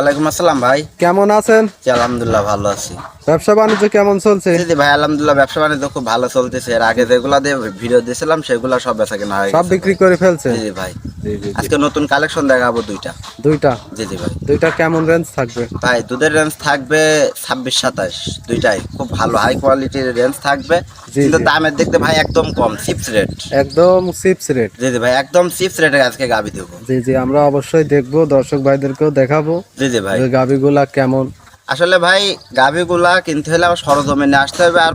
ওয়ালাইকুম আসসালাম ভাই, কেমন আছেন? জি আলহামদুলিল্লাহ ভালো আছি। ব্যবসা বাণিজ্য কেমন চলছে? জি ভাই আলহামদুলিল্লাহ ব্যবসা বাণিজ্য খুব ভালো চলতেছে। এর আগে যেগুলা দিয়ে ভিডিও দিয়েছিলাম সেগুলা সব বেচা কেনা হয়ে সব গেছে বিক্রি ভাই। করে ফেলছেন? জি ভাই, জি জি জি। আজকে নতুন কালেকশন দেখাবো দুইটা। দুইটা? জি ভাই। দুইটা কেমন রেঞ্জ থাকবে? ভাই দুধের রেঞ্জ থাকবে 26-27, দুইটাই খুব ভালো হাই কোয়ালিটির রেঞ্জ থাকবে। জি কিন্তু জি। দামের দেখতে ভাই একদম কম, চিপস রেট। একদম চিপস রেট? জি ভাই একদম চিপস রেটে আজকে গাবি দেবো। জি জি, আমরা অবশ্যই দেখবো, দর্শক ভাইদেরকেও দেখাবো জি ভাই। যে গাবিগুলা কেমন। আসলে ভাই গাভিগুলা কিনতে হলে আমার সরজমিনে আসতে হবে, আর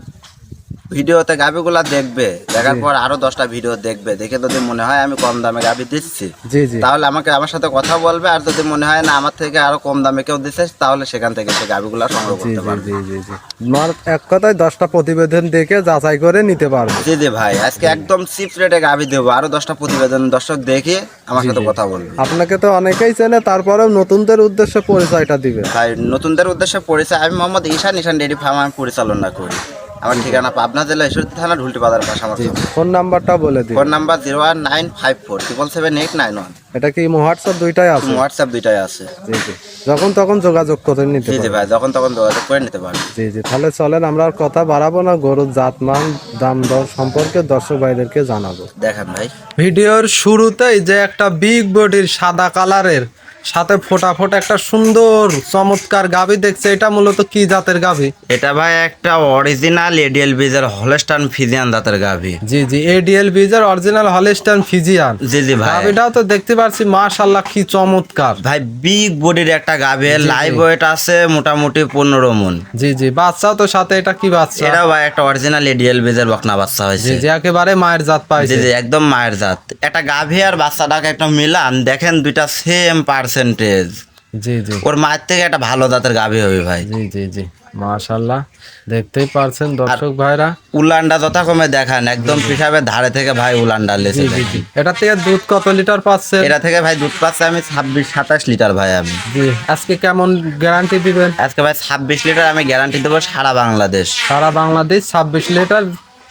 ভিডিওতে গাভিগুলা দেখবে, দেখার জি। পর আরো 10টা ভিডিও দেখবে, দেখে যদি মনে হয় আমি কম দামে গাভি দিচ্ছি জি জি। তাহলে আমার সাথে কথা বলবে। আর যদি মনে হয় না আমার থেকে আরো কম দামে কেউ দিচ্ছে তাহলে সেখান থেকে সে গাভিগুলা সংগ্রহ জি করতে জি পারবে। জি জি জি। আমার এক কথায় 10টা প্রতিবেদন দেখে যাচাই করে নিতে পারবো। জি ভাই আজকে একদম চিপ রেটে গাভি দেবো, আরো 10টা প্রতিবেদন দর্শক দেখে আমার জি সাথে জি। কথা বলবে। আপনাকে তো অনেকেই চেনে, তারপরেও নতুনদের উদ্দেশ্যে পরিচয়টা দিবে। ভাই নতুনদের উদ্দেশ্যে পরিচয়, আমি মোহাম্মদ ঈশান ডেইরি ফার্ম আমি পরিচালনা করি। আমার ঠিকানা পাবনা জেলা ঈশ্বরদী থানা ঢুলটি বাজার পাশে আমার জি শপ। জি। ফোন নাম্বারটা বলে দিন। Phone number 01954777891। এটা কি হোয়াটসঅ্যাপ দুইটাই আছে? হোয়াটসঅ্যাপ দুইটাই আছে। জি জি। যখন তখন যোগাযোগ করে নিতে জি পারবেন। ভাই যখন তখন যোগাযোগ করে নিতে পারবেন। জি জি, তাহলে চলেন আমরা আর কথা বাড়াবো না, গরুর জাতমান দাম দর সম্পর্কে দর্শক ভাইদেরকে জানাবো। দেখেন ভাই, ভিডিওর শুরুতেই যে একটা বিগ বডির সাদা কালারের সাথে ফোটা ফোটা একটা সুন্দর চমৎকার গাভী দেখছে, এটা মূলত কি জাতের গাভী? এটা ভাই একটা অরিজিনাল এডিএল বীজের হলস্টাইন ফ্রিজিয়ান জাতের গাভি। জি জি, এডিএল বীজের অরিজিনাল হলস্টাইন ফ্রিজিয়ান। জি ভাই। গাভীটাও তো দেখতে পাচ্ছি মাশাআল্লাহ কি চমৎকার। ভাই বিগ বডির একটা গাভি, জি, লাইভ জি। ওয়েট আছে মোটামুটি 15 মণ। জি জি, বাচ্চাও তো সাথে, এটা কি বাচ্চা? এটাও ভাই একটা অরিজিনাল এডিএল বীজের বকনা বাচ্চা জি হয়েছে। জি, একেবারে মায়ের জাত পাইছে। জি একদম মায়ের জাত। একটা গাভি আর বাচ্চাটাকে একটা মিলান দেখেন, দুইটা সেম পার্সেন্টেজ। জি জি ওর মায়ের থেকে একটা ভালো জাতের গাভি হবে ভাই। জি জি জি, মাশাআল্লাহ দেখতেই পারছেন দর্শক ভাইরা। উলান্ডা যথাক্রমে দেখান একদম পিসাবের ধারে থেকে ভাই উলান্ডা লেছে জি জি জি, এটা থেকে দুধ কত লিটার পাচ্ছে? এটা থেকে ভাই দুধ পাচ্ছে আমি 26-27 লিটার ভাই। আমি জি, আজকে কেমন গ্যারান্টি দিবেন? আজকে ভাই 26 লিটার আমি গ্যারান্টি দেবো সারা বাংলাদেশ। সারা বাংলাদেশ 26 লিটার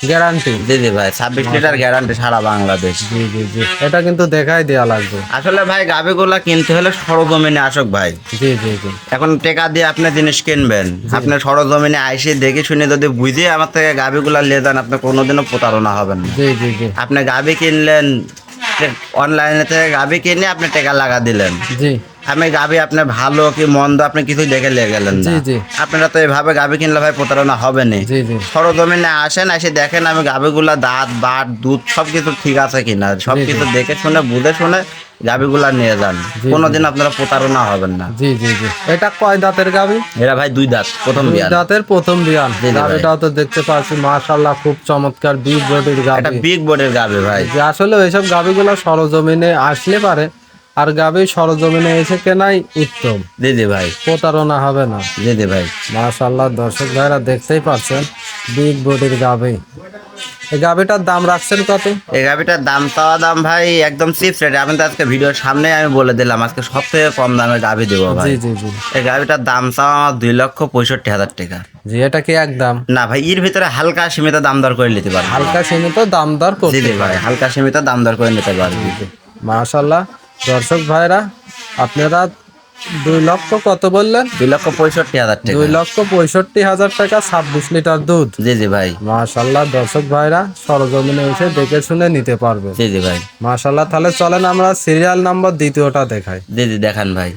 গ্যারান্টি? জি ভাই 26 লিটার গ্যারান্টি সারা বাংলাদেশ। জি জি জি, এটা কিন্তু দেখাই দেয়া লাগবে। আসলে ভাই গাভিগুলা কিনতে হলে সরজমিনে আসুক ভাই। জি জি জি এখন টাকা দিয়ে আপনি জিনিস কিনবেন, আপনি সরজমিনে আইসে দেখে শুনে যদি বুঝে আমার থেকে গাভিগুলা নিয়ে যান, আপনি কোনোদিনও প্রতারণা হবেন না। জি জি জি আপনি গাভি কিনলেন, অনলাইনে থেকে গাভি কিনে আপনি টাকা লাগা দিলেন, জি আমি গাভি আপনি ভালো কি মন্দ আপনি কিছু দেখে লেগে গেলেন না। জি জি। আপনারা তো এইভাবে গাভি কিনলে ভাই প্রতারণা হবে না। জি জি সরজমিনে আসেন, এসে দেখেন আমি গাভিগুলা দাঁত বাট দুধ সবকিছু ঠিক আছে কিনা, সবকিছু দেখে শুনে বুঝে শুনে গাভিগুলা নিয়ে যান, কোনোদিন আপনারা প্রতারণা হবেন না। জি জি জি, এটা কয় দাঁতের গাভী? এরা ভাই দুই দাঁত, প্রথম দুই বিয়ান। দাঁতের প্রথম বিয়ান। জি ভাই। গাভীটাও তো দেখতে পাচ্ছি মাশাআল্লাহ খুব চমৎকার বিগ বডির একটা গাভী। বিগ বোর্ডের গাভি ভাই। যে আসলে এইসব গাভীগুলো সরজমিনে আসলে পারে, আর গাভী সরজমিনে এসে কেনাই উত্তম, জি ভাই। প্রতারণা হবে না। জি ভাই। মাশাআল্লাহ দর্শক ভাইরা দেখতেই পাচ্ছেন বিগ বডির গাভী। এই গাভীটার দাম রাখছেন কত? এই গাভিটার দাম চাওয়া দাম ভাই একদম চিপস রেটে। আমি তো আজকে ভিডিওর সামনে আমি বলে দিলাম আজকে সব থেকে কম দামে গাভি দেবো ভাই। জি জি জি এই গাভিটার দাম চাওয়া আমার 2,65,000 টাকা। জি, এটা কি একদম? না ভাই, এর ভিতরে হালকা সীমিত দাম দর করে নিতে পারবো। হালকা সীমিত দাম দর জি করতে ভাই, হালকা সীমিত দাম দর করে নিতে পারবো। মাশাআল্লাহ দর্শক ভাইরা, আপনারা 2 লক্ষ কত বললেন? 2,65,000 টাকা। 2,65,000 টাকা 26 লিটার দুধ। জি ভাই। মাশাআল্লাহ দর্শক ভাইরা সরজমিনে এসে দেখে শুনে নিতে পারবে। জি ভাই। মাশাআল্লাহ, তাহলে চলেন আমরা সিরিয়াল নাম্বার দ্বিতীয়টা দেখাই। জি দেখান ভাই।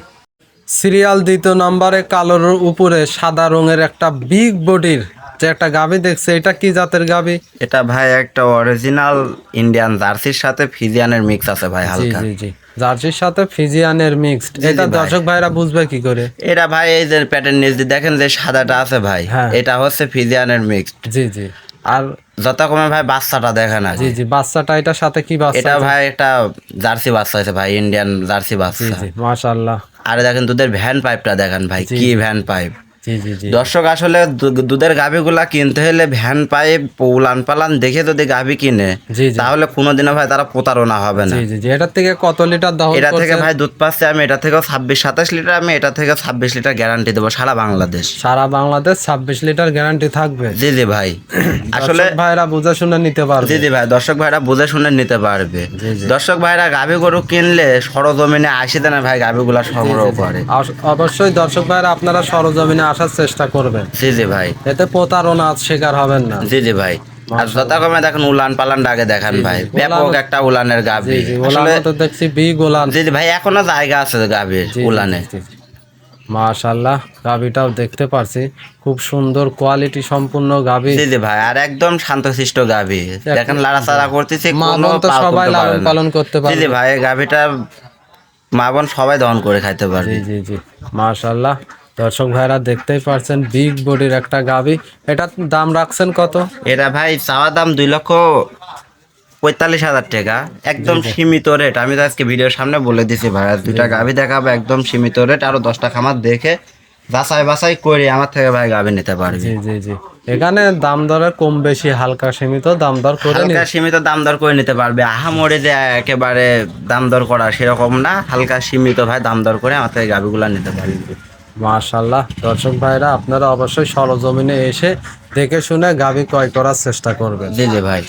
সিরিয়াল দ্বিতীয় নম্বরে কালোর উপরে সাদা রঙের একটা বিগ বডির যে একটা গাভী দেখছে, এটা কি জাতের গাভী? এটা ভাই একটা অরিজিনাল ইন্ডিয়ান জার্সির সাথে ফিজিয়ানের মিক্স আছে ভাই জি হালকা। জি জি, জার্সির সাথে ফিজিয়ানের মিক্সড। এটা ভাই। দর্শক ভাইরা বুঝবে কি করে? এটা ভাই এই যে প্যাটার্ন নিচ দিয়ে দেখেন যে সাদাটা আছে ভাই, হ্যাঁ। এটা হচ্ছে ফিজিয়ানের মিক্সড। জি জি। আর যতক্ষণে ভাই বাচ্চাটা দেখেন জি আগে। জি, বাচ্চাটা এটার সাথে কি বাচ্চা? এটা ভাই একটা জার্সি বাচ্চা আছে ভাই, ইন্ডিয়ান জার্সি জি বাচ্চা। জি, মাশাআল্লাহ। আর দেখেন দুধের ভ্যান পাইপটা দেখেন ভাই, জি, কি জি। Van pipe. জি জি জি দর্শক আসলে দুধের গাভীগুলা কিনতে হলে ভ্যান পাইপ উলান পালান দেখে যদি গাভী কিনে জি জি তাহলে কোনোদিনও ভাই তারা প্রতারণা হবে না। জি জি জি এটার থেকে কত লিটার দহন এটা থেকে করছে? ভাই দুধ পাচ্ছে আমি এটা থেকে 26-27 লিটার, আমি এটা থেকে 26 লিটার গ্যারান্টি দেবো সারা বাংলাদেশ। সারা বাংলাদেশ 26 লিটার গ্যারান্টি থাকবে। জি জি ভাই আসলে দর্শক ভাইরা বুঝে শুনে নিতে পারবে। জি জি ভাই দর্শক ভাইরা বুঝে শুনে নিতে পারবে। জি জি দর্শক ভাইরা গাভী গরু কিনলে সরজমিনে আসি দেন ভাই গাভীগুলা সংগ্রহ করে। অবশ্যই দর্শক ভাইরা আপনারা সরজমিনে আসার চেষ্টা করবেন, জি জি ভাই এতে প্রতারণা শিকার হবেন না। জি জি ভাই আর যথাক্রমে দেখেন উলান পালান ডাকে দেখান ভাই, ব্যাপক একটা উলানের জি গাভী জি ওলান আসলে। তো দেখছি বি গোলান। জি জি ভাই এখনো জায়গা আছে গাভীর উলানে। মাশাআল্লাহ গাভীটাও দেখতে পারছি, খুব সুন্দর কোয়ালিটি সম্পূর্ণ গাভী। জি জি ভাই আর একদম শান্তশিষ্ট গাভী, দেখেন লাড়াচাড়া করতেছে মা কোনো বোন তো পাও সবাই তুলতে পারে লালন না। পালন করতে জি পারে। জি ভাই গাভীটা মা বোন সবাই দহন করে খাইতে পারবে। জি জি জি মাশাআল্লাহ দর্শক ভাইরা দেখতেই পারছেন বিগ বডির একটা গাভী। এটার দাম রাখছেন কত? এটা ভাই চাওয়া দাম 2,45,000 টাকা, একদম সীমিত রেট। আমি তো আজকে ভিডিওর সামনে বলে দিছি ভাই, আর দুইটা গাভী দেখাবো একদম সীমিত রেট, আরো 10টা খামার দেখে বাছাই বাছাই করে আমার থেকে ভাই গাভী নিতে পারবে। জি জি জি এখানে দাম দরে কম বেশি হালকা সীমিত দাম দর করে হালকা সীমিত দাম দর করে নিতে পারবে, আহামরি যে একেবারে দাম দর করা সেরকম না, হালকা সীমিত ভাই দাম দর করে আমার থেকে গাভীগুলা নিতে পারবে। মাশাআল্লাহ দর্শক ভাইরা আপনারা অবশ্যই সরজমিনে এসে দেখে শুনে গাভী ক্রয় করার চেষ্টা করবেন। জি জি ভাই।